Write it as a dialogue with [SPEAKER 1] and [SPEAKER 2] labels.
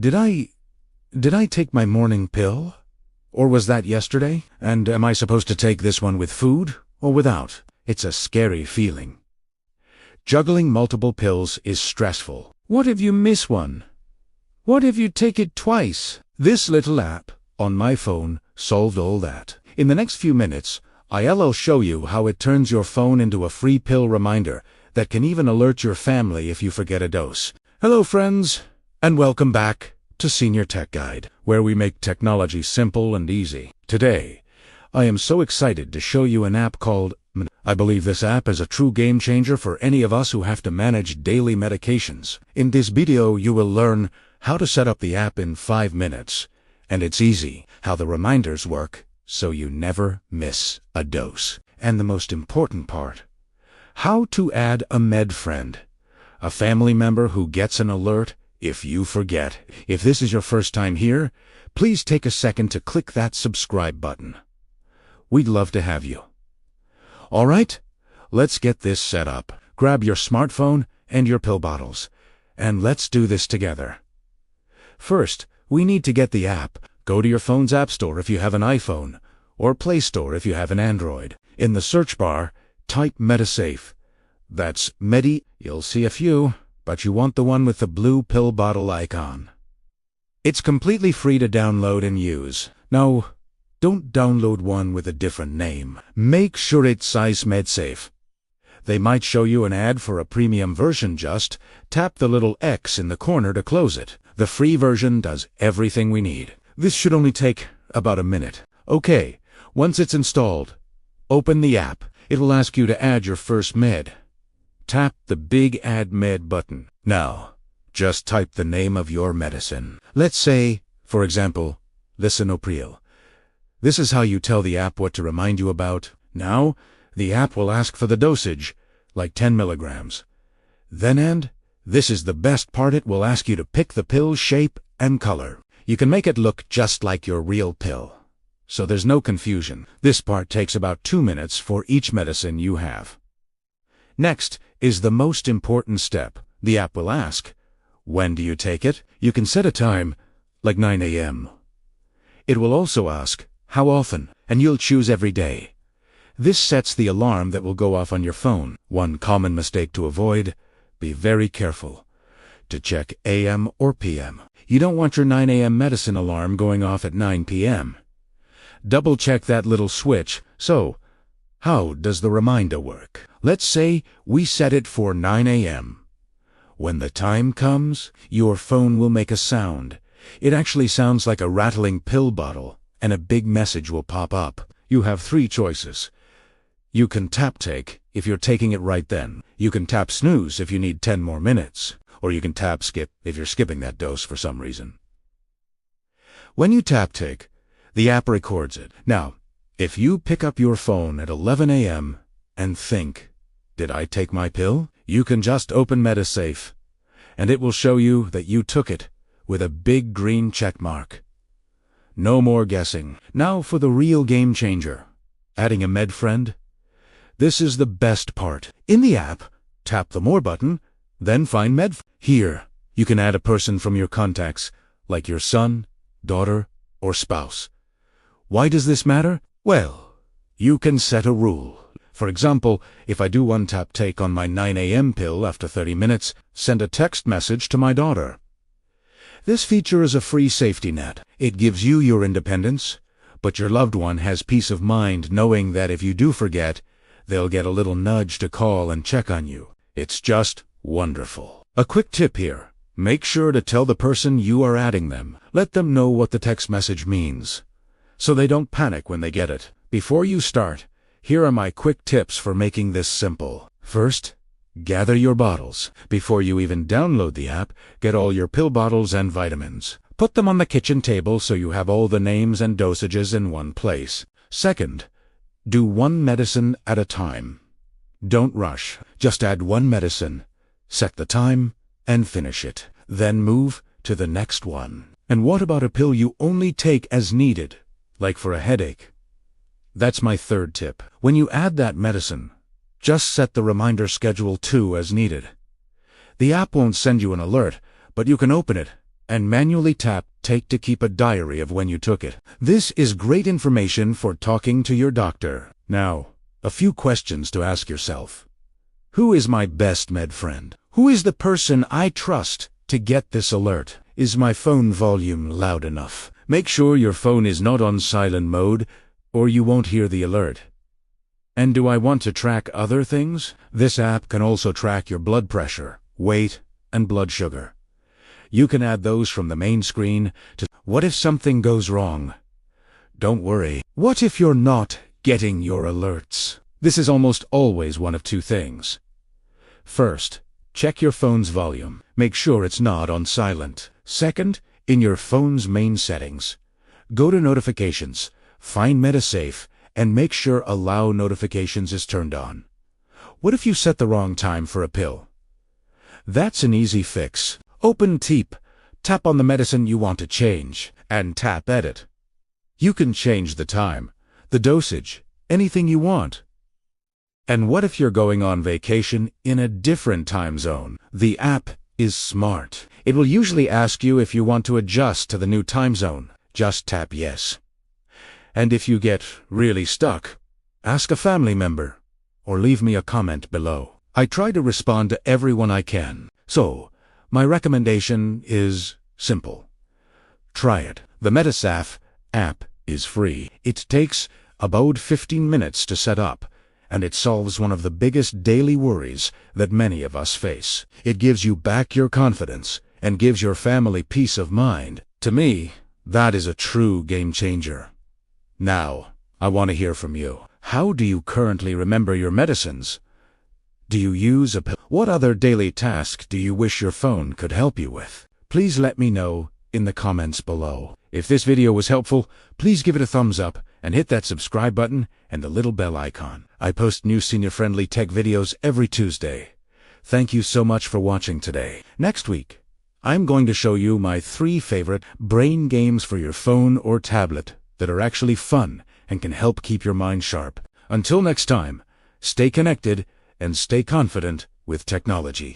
[SPEAKER 1] Did I take my morning pill? Or was that yesterday? And am I supposed to take this one with food or without? It's a scary feeling. Juggling multiple pills is stressful. What if you miss one? What if you take it twice? This little app on my phone solved all that. In the next few minutes, I'll show you how it turns your phone into a free pill reminder that can even alert your family if you forget a dose. Hello friends, and welcome back to Senior Tech Guide, where we make technology simple and easy. Today, I am so excited to show you an app called I believe this app is a true game changer for any of us who have to manage daily medications. In this video, you will learn how to set up the app in 5 minutes, and it's easy, how the reminders work so you never miss a dose. And the most important part, how to add a med friend, a family member who gets an alert if you forget. If this is your first time here, please take a second to click that subscribe button. We'd love to have you. All right, let's get this set up. Grab your smartphone and your pill bottles, and let's do this together. First, we need to get the app. Go to your phone's App Store if you have an iPhone, or Play Store if you have an Android. In the search bar, type MediSafe. That's Medi. You'll see a few, but you want the one with the blue pill bottle icon. It's completely free to download and use. Now, don't download one with a different name. Make sure it's size MedSafe. They might show you an ad for a premium version. Just tap the little X in the corner to close it. The free version does everything we need. This should only take about a minute. Okay, once it's installed, open the app. It will ask you to add your first med. Tap the big Add Med button. Now, just type the name of your medicine. Let's say, for example, lisinopril. This is how you tell the app what to remind you about. Now, the app will ask for the dosage, like 10 milligrams. Then, this is the best part, it will ask you to pick the pill shape and color. You can make it look just like your real pill, so there's no confusion. This part takes about 2 minutes for each medicine you have. Next is the most important step. The app will ask, when do you take it? You can set a time, like 9 a.m. It will also ask, how often? And you'll choose every day. This sets the alarm that will go off on your phone. One common mistake to avoid, be very careful to check AM or PM. You don't want your 9 a.m. medicine alarm going off at 9 p.m. Double check that little switch. So, how does the reminder work? Let's say we set it for 9 a.m. When the time comes, your phone will make a sound. It actually sounds like a rattling pill bottle, and a big message will pop up. You have 3 choices. You can tap take if you're taking it right then. You can tap snooze if you need 10 more minutes. Or you can tap skip if you're skipping that dose for some reason. When you tap take, the app records it. Now, if you pick up your phone at 11 a.m. and think, did I take my pill? You can just open MediSafe, and it will show you that you took it with a big green check mark. No more guessing. Now for the real game changer, adding a med friend. This is the best part. In the app, tap the More button, then find med. Here, you can add a person from your contacts, like your son, daughter, or spouse. Why does this matter? Well, you can set a rule. For example, if I do one tap take on my 9 a.m. pill after 30 minutes, send a text message to my daughter. This feature is a free safety net. It gives you your independence, but your loved one has peace of mind knowing that if you do forget, they'll get a little nudge to call and check on you. It's just wonderful. A quick tip here. Make sure to tell the person you are adding them. Let them know what the text message means, so they don't panic when they get it. Before you start, here are my quick tips for making this simple. First, gather your bottles. Before you even download the app, get all your pill bottles and vitamins. Put them on the kitchen table so you have all the names and dosages in one place. Second, do one medicine at a time. Don't rush. Just add one medicine, set the time, and finish it. Then move to the next one. And what about a pill you only take as needed, like for a headache? That's my third tip. When you add that medicine, just set the reminder schedule to as needed. The app won't send you an alert, but you can open it and manually tap Take to keep a diary of when you took it. This is great information for talking to your doctor. Now, a few questions to ask yourself. Who is my best med friend? Who is the person I trust to get this alert? Is my phone volume loud enough? Make sure your phone is not on silent mode, or you won't hear the alert. And do I want to track other things? This app can also track your blood pressure, weight, and blood sugar. You can add those from the main screen to what if something goes wrong? Don't worry. What if you're not getting your alerts? This is almost always one of two things. First, check your phone's volume. Make sure it's not on silent. Second, in your phone's main settings, go to Notifications, find MetaSafe, and make sure Allow Notifications is turned on. What if you set the wrong time for a pill? That's an easy fix. Open Teep, tap on the medicine you want to change, and tap Edit. You can change the time, the dosage, anything you want. And what if you're going on vacation in a different time zone? The app is smart. It will usually ask you if you want to adjust to the new time zone. Just tap Yes. And if you get really stuck, ask a family member, or leave me a comment below. I try to respond to everyone I can. So, my recommendation is simple. Try it. The MetaSafe app is free. It takes about 15 minutes to set up, and it solves one of the biggest daily worries that many of us face. It gives you back your confidence and gives your family peace of mind. To me, that is a true game changer. Now, I want to hear from you. How do you currently remember your medicines? Do you use a pill? What other daily task do you wish your phone could help you with? Please let me know in the comments below. If this video was helpful, please give it a thumbs up and hit that subscribe button and the little bell icon. I post new senior-friendly tech videos every Tuesday. Thank you so much for watching today. Next week, I'm going to show you my 3 favorite brain games for your phone or tablet that are actually fun and can help keep your mind sharp. Until next time, stay connected and stay confident with technology.